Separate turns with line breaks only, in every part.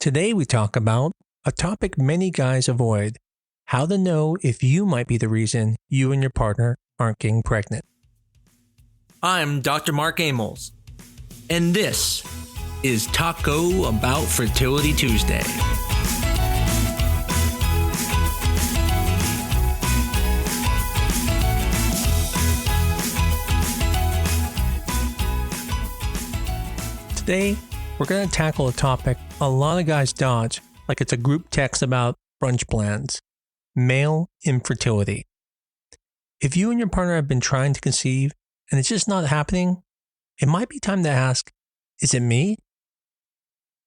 Today we talk about a topic many guys avoid: how to know if you might be the reason you and your partner aren't getting pregnant.
I'm Dr. Mark Amols, and this is Taco Bout Fertility Tuesday.
Today, we're going to tackle a topic a lot of guys dodge like it's a group text about brunch plans: male infertility. If you and your partner have been trying to conceive and it's just not happening, it might be time to ask, is it me?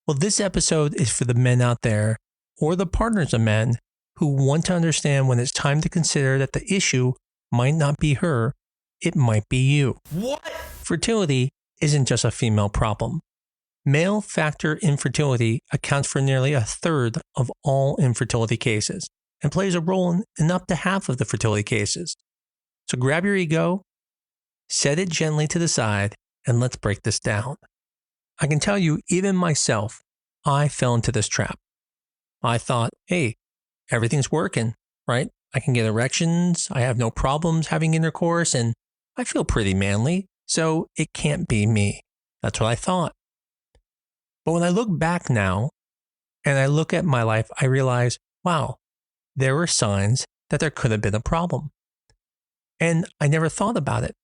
Well, this episode is for the men out there, or the partners of men, who want to understand when it's time to consider that the issue might not be her, it might be you.
What?
Fertility isn't just a female problem. Male factor infertility accounts for nearly a third of all infertility cases and plays a role in up to half of the fertility cases. So grab your ego, set it gently to the side, and let's break this down. I can tell you, even myself, I fell into this trap. I thought, hey, everything's working, right? I can get erections, I have no problems having intercourse, and I feel pretty manly, so it can't be me. That's what I thought. But when I look back now and I look at my life, I realize, wow, there were signs that there could have been a problem. And I never thought about it.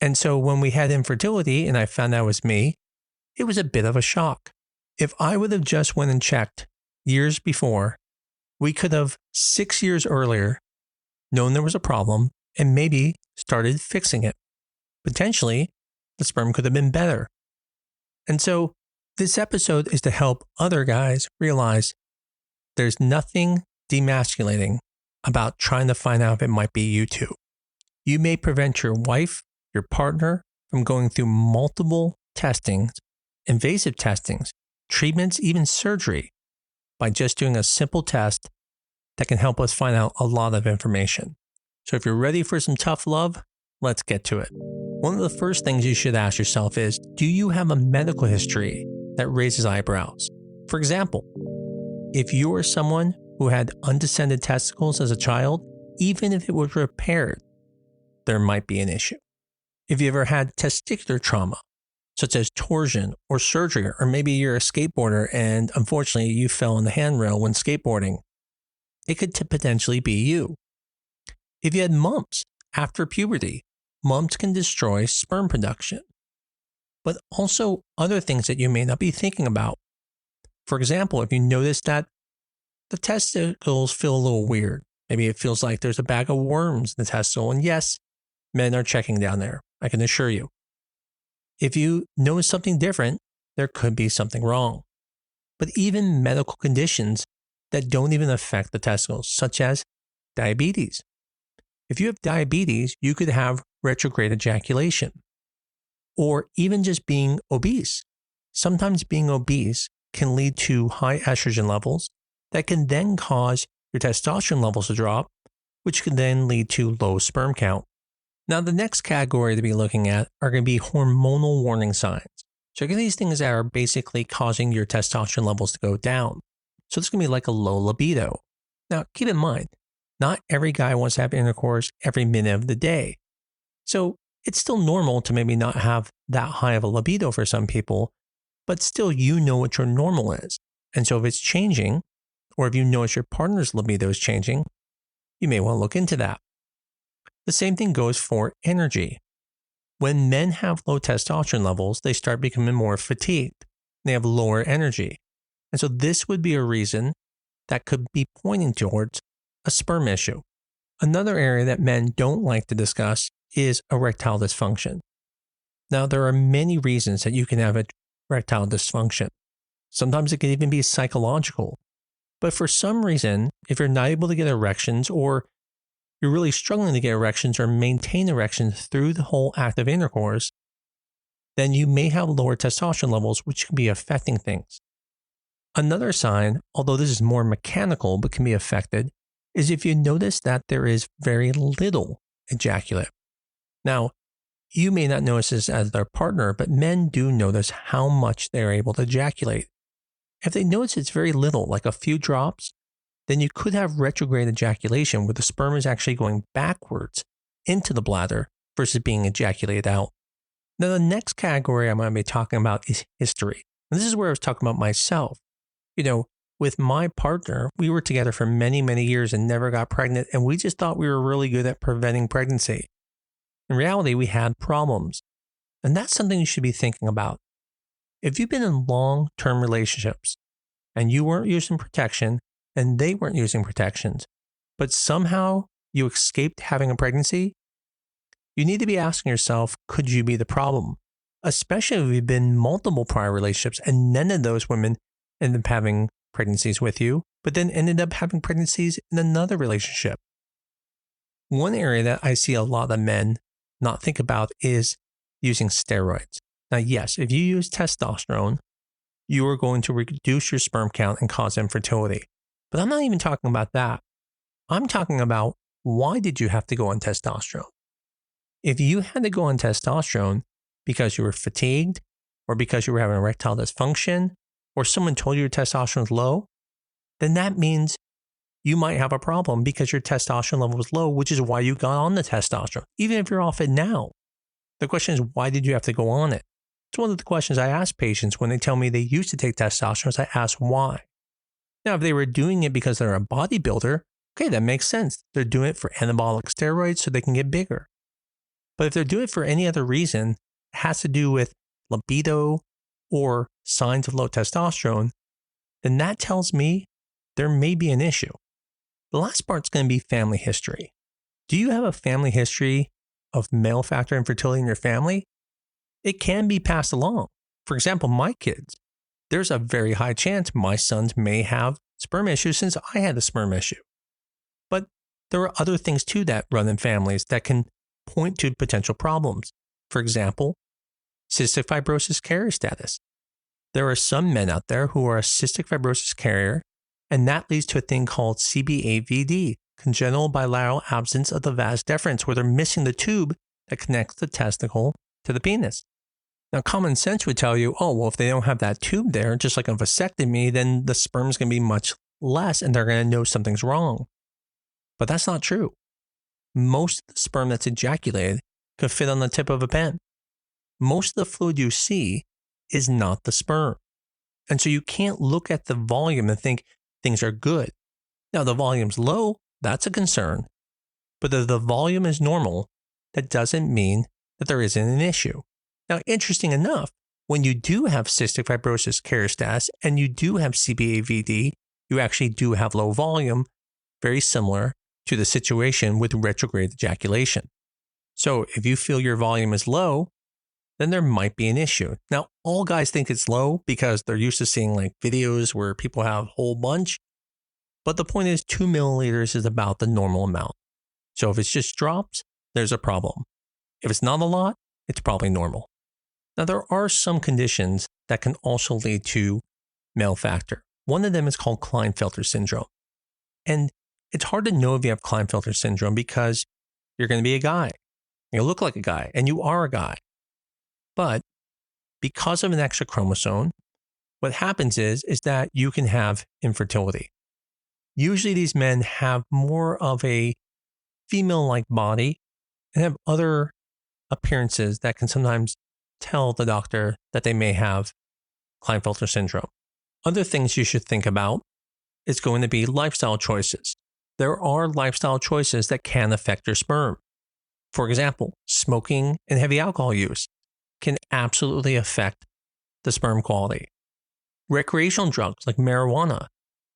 And so when we had infertility and I found out it was me, it was a bit of a shock. If I would have just went and checked years before, we could have 6 years earlier known there was a problem and maybe started fixing it. Potentially, the sperm could have been better. And so this episode is to help other guys realize there's nothing demasculating about trying to find out if it might be you too. You may prevent your wife, your partner, from going through multiple testings, invasive testings, treatments, even surgery, by just doing a simple test that can help us find out a lot of information. So if you're ready for some tough love, let's get to it. One of the first things you should ask yourself is, do you have a medical history that raises eyebrows? For example, if you are someone who had undescended testicles as a child, even if it was repaired, there might be an issue. If you ever had testicular trauma, such as torsion or surgery, or maybe you're a skateboarder and unfortunately you fell on the handrail when skateboarding, it could potentially be you. If you had mumps after puberty, mumps can destroy sperm production, but also other things that you may not be thinking about. For example, if you notice that the testicles feel a little weird, maybe it feels like there's a bag of worms in the testicle, and yes, men are checking down there, I can assure you. If you notice something different, there could be something wrong. But even medical conditions that don't even affect the testicles, such as diabetes. If you have diabetes, you could have retrograde ejaculation. Or even just being obese. Sometimes being obese can lead to high estrogen levels that can then cause your testosterone levels to drop, which can then lead to low sperm count. Now, the next category to be looking at are going to be hormonal warning signs. So again, these things that are basically causing your testosterone levels to go down. So it's going to be like a low libido. Now, keep in mind, not every guy wants to have intercourse every minute of the day. So it's still normal to maybe not have that high of a libido for some people, but still you know what your normal is. And so if it's changing, or if you notice your partner's libido is changing, you may want to look into that. The same thing goes for energy. When men have low testosterone levels, they start becoming more fatigued. They have lower energy. And so this would be a reason that could be pointing towards a sperm issue. Another area that men don't like to discuss is erectile dysfunction. Now, there are many reasons that you can have erectile dysfunction. Sometimes it can even be psychological. But for some reason, if you're not able to get erections, or you're really struggling to get erections or maintain erections through the whole act of intercourse, then you may have lower testosterone levels, which can be affecting things. Another sign, although this is more mechanical but can be affected, is if you notice that there is very little ejaculate. Now, you may not notice this as their partner, but men do notice how much they're able to ejaculate. If they notice it's very little, like a few drops, then you could have retrograde ejaculation where the sperm is actually going backwards into the bladder versus being ejaculated out. Now, the next category I'm going to be talking about is history. And this is where I was talking about myself. With my partner, we were together for many, many years and never got pregnant, and we just thought we were really good at preventing pregnancy. In reality, we had problems. And that's something you should be thinking about. If you've been in long-term relationships and you weren't using protection and they weren't using protections, but somehow you escaped having a pregnancy, you need to be asking yourself, could you be the problem? Especially if you've been in multiple prior relationships and none of those women ended up having pregnancies with you, but then ended up having pregnancies in another relationship. One area that I see a lot of men not think about is using steroids. Now, yes, if you use testosterone, you are going to reduce your sperm count and cause infertility. But I'm not even talking about that. I'm talking about, why did you have to go on testosterone? If you had to go on testosterone because you were fatigued, or because you were having erectile dysfunction, or someone told you your testosterone was low, then that means you might have a problem because your testosterone level was low, which is why you got on the testosterone, even if you're off it now. The question is, why did you have to go on it? It's one of the questions I ask patients when they tell me they used to take testosterone. I ask why. Now, if they were doing it because they're a bodybuilder, okay, that makes sense. They're doing it for anabolic steroids so they can get bigger. But if they're doing it for any other reason, it has to do with libido or signs of low testosterone, then that tells me there may be an issue. The last part's going to be family history. Do you have a family history of male factor infertility in your family? It can be passed along. For example, my kids, there's a very high chance my sons may have sperm issues since I had a sperm issue. But there are other things too that run in families that can point to potential problems. For example, cystic fibrosis carrier status. There are some men out there who are a cystic fibrosis carrier, and that leads to a thing called CBAVD, congenital bilateral absence of the vas deferens, where they're missing the tube that connects the testicle to the penis. Now, common sense would tell you, oh, well, if they don't have that tube there, just like a vasectomy, then the sperm's going to be much less and they're going to know something's wrong. But that's not true. Most of the sperm that's ejaculated could fit on the tip of a pen. Most of the fluid you see is not the sperm. And so you can't look at the volume and think things are good. Now, the volume's low, that's a concern. But if the volume is normal, that doesn't mean that there isn't an issue. Now, interesting enough, when you do have cystic fibrosis carrier status and you do have CBAVD, you actually do have low volume, very similar to the situation with retrograde ejaculation. So if you feel your volume is low, then there might be an issue. Now, all guys think it's low because they're used to seeing like videos where people have a whole bunch. But the point is 2 milliliters is about the normal amount. So if it's just drops, there's a problem. If it's not a lot, it's probably normal. Now, there are some conditions that can also lead to male factor. One of them is called Klinefelter syndrome. And it's hard to know if you have Klinefelter syndrome because you're going to be a guy. You look like a guy, and you are a guy. But because of an extra chromosome, what happens is that you can have infertility. Usually these men have more of a female-like body and have other appearances that can sometimes tell the doctor that they may have Klinefelter syndrome. Other things you should think about is going to be lifestyle choices. There are lifestyle choices that can affect your sperm. For example, smoking and heavy alcohol use can absolutely affect the sperm quality. Recreational drugs like marijuana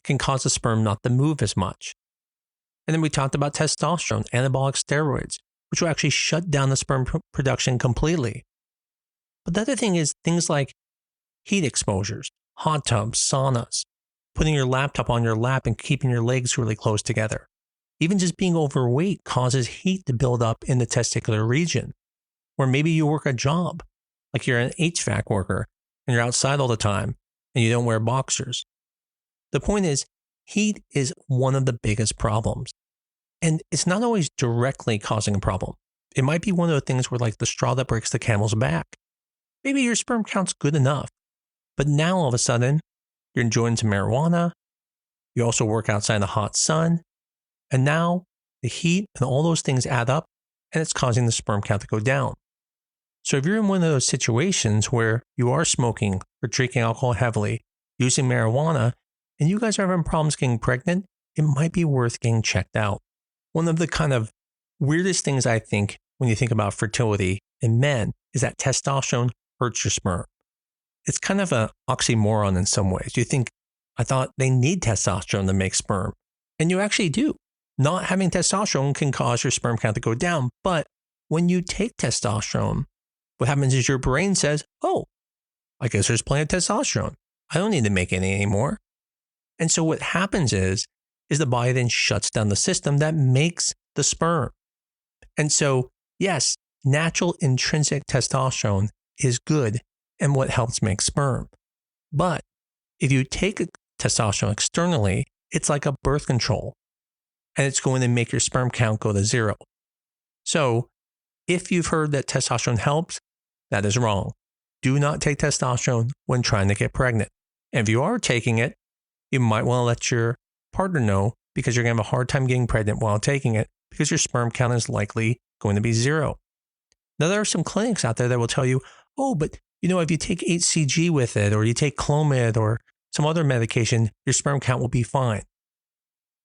can cause the sperm not to move as much. And then we talked about testosterone, anabolic steroids, which will actually shut down the sperm production completely. But the other thing is things like heat exposures, hot tubs, saunas, putting your laptop on your lap and keeping your legs really close together. Even just being overweight causes heat to build up in the testicular region. Or maybe you work a job, like you're an HVAC worker and you're outside all the time and you don't wear boxers. The point is, heat is one of the biggest problems. And it's not always directly causing a problem. It might be one of the things where like the straw that breaks the camel's back. Maybe your sperm count's good enough, but now all of a sudden, you're enjoying some marijuana, you also work outside in the hot sun, and now the heat and all those things add up, and it's causing the sperm count to go down. So if you're in one of those situations where you are smoking or drinking alcohol heavily, using marijuana, and you guys are having problems getting pregnant, it might be worth getting checked out. One of the kind of weirdest things I think when you think about fertility in men is that testosterone hurts your sperm. It's kind of an oxymoron in some ways. You think, I thought they need testosterone to make sperm. And you actually do. Not having testosterone can cause your sperm count to go down. But when you take testosterone, what happens is your brain says, oh, I guess there's plenty of testosterone. I don't need to make any anymore. And so what happens is the body then shuts down the system that makes the sperm. And so, yes, natural intrinsic testosterone is good and what helps make sperm. But if you take testosterone externally, it's like a birth control, and it's going to make your sperm count go to 0. So if you've heard that testosterone helps, that is wrong. Do not take testosterone when trying to get pregnant. And if you are taking it, you might want to let your partner know, because you're going to have a hard time getting pregnant while taking it, because your sperm count is likely going to be 0. Now, there are some clinics out there that will tell you, oh, but if you take HCG with it, or you take Clomid or some other medication, your sperm count will be fine.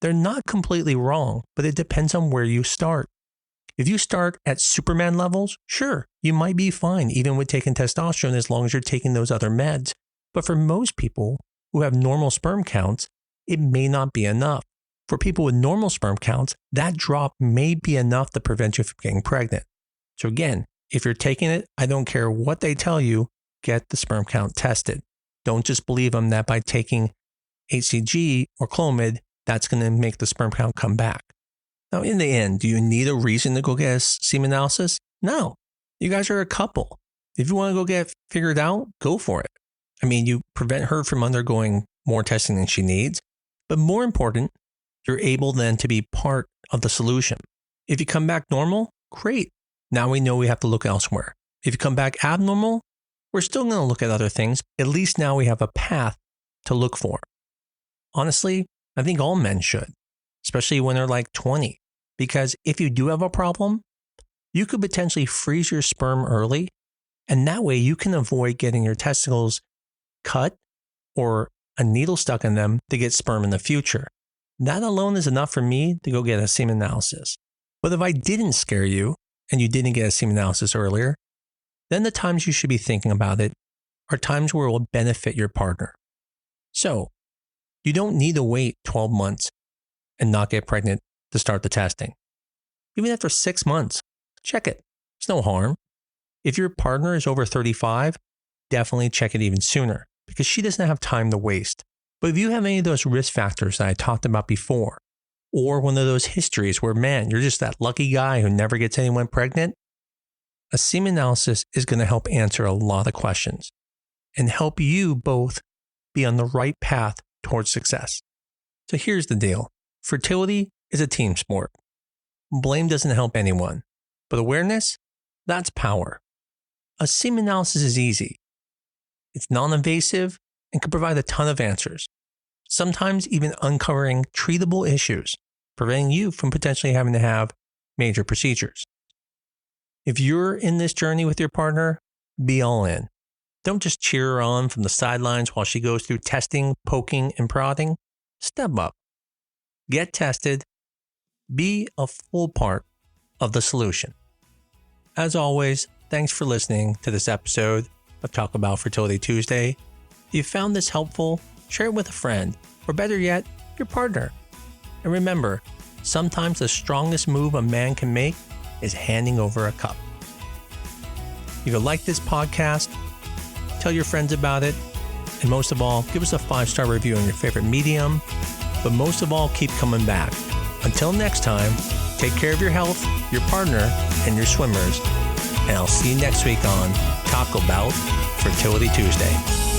They're not completely wrong, but it depends on where you start. If you start at Superman levels, sure, you might be fine even with taking testosterone as long as you're taking those other meds. But for most people who have normal sperm counts, it may not be enough. For people with normal sperm counts, that drop may be enough to prevent you from getting pregnant. So again, if you're taking it, I don't care what they tell you, get the sperm count tested. Don't just believe them that by taking HCG or Clomid, that's going to make the sperm count come back. Now, in the end, do you need a reason to go get a semen analysis? No. You guys are a couple. If you want to go get it figured out, go for it. I mean, you prevent her from undergoing more testing than she needs. But more important, you're able then to be part of the solution. If you come back normal, great. Now we know we have to look elsewhere. If you come back abnormal, we're still going to look at other things. At least now we have a path to look for. Honestly, I think all men should, especially when they're like 20. Because if you do have a problem, you could potentially freeze your sperm early, and that way you can avoid getting your testicles cut or a needle stuck in them to get sperm in the future. That alone is enough for me to go get a semen analysis. But if I didn't scare you and you didn't get a semen analysis earlier, then the times you should be thinking about it are times where it will benefit your partner. So, you don't need to wait 12 months and not get pregnant to start the testing. Even after 6 months, check it. It's no harm. If your partner is over 35, definitely check it even sooner, because she doesn't have time to waste. But if you have any of those risk factors that I talked about before, or one of those histories where, man, you're just that lucky guy who never gets anyone pregnant, a semen analysis is going to help answer a lot of questions and help you both be on the right path towards success. So here's the deal. Fertility is a team sport. Blame doesn't help anyone, but awareness, that's power. A semen analysis is easy. It's non-invasive and can provide a ton of answers, sometimes even uncovering treatable issues, preventing you from potentially having to have major procedures. If you're in this journey with your partner, be all in. Don't just cheer her on from the sidelines while she goes through testing, poking, and prodding. Step up. Get tested. Be a full part of the solution. As always, thanks for listening to this episode of Taco Bout Fertility Tuesday. If you found this helpful, share it with a friend, or better yet, your partner. And remember, sometimes the strongest move a man can make is handing over a cup. If you like this podcast, tell your friends about it, and most of all, give us a 5-star review on your favorite medium, but most of all, keep coming back. Until next time, take care of your health, your partner, and your swimmers, and I'll see you next week on Taco Bout Fertility Tuesday.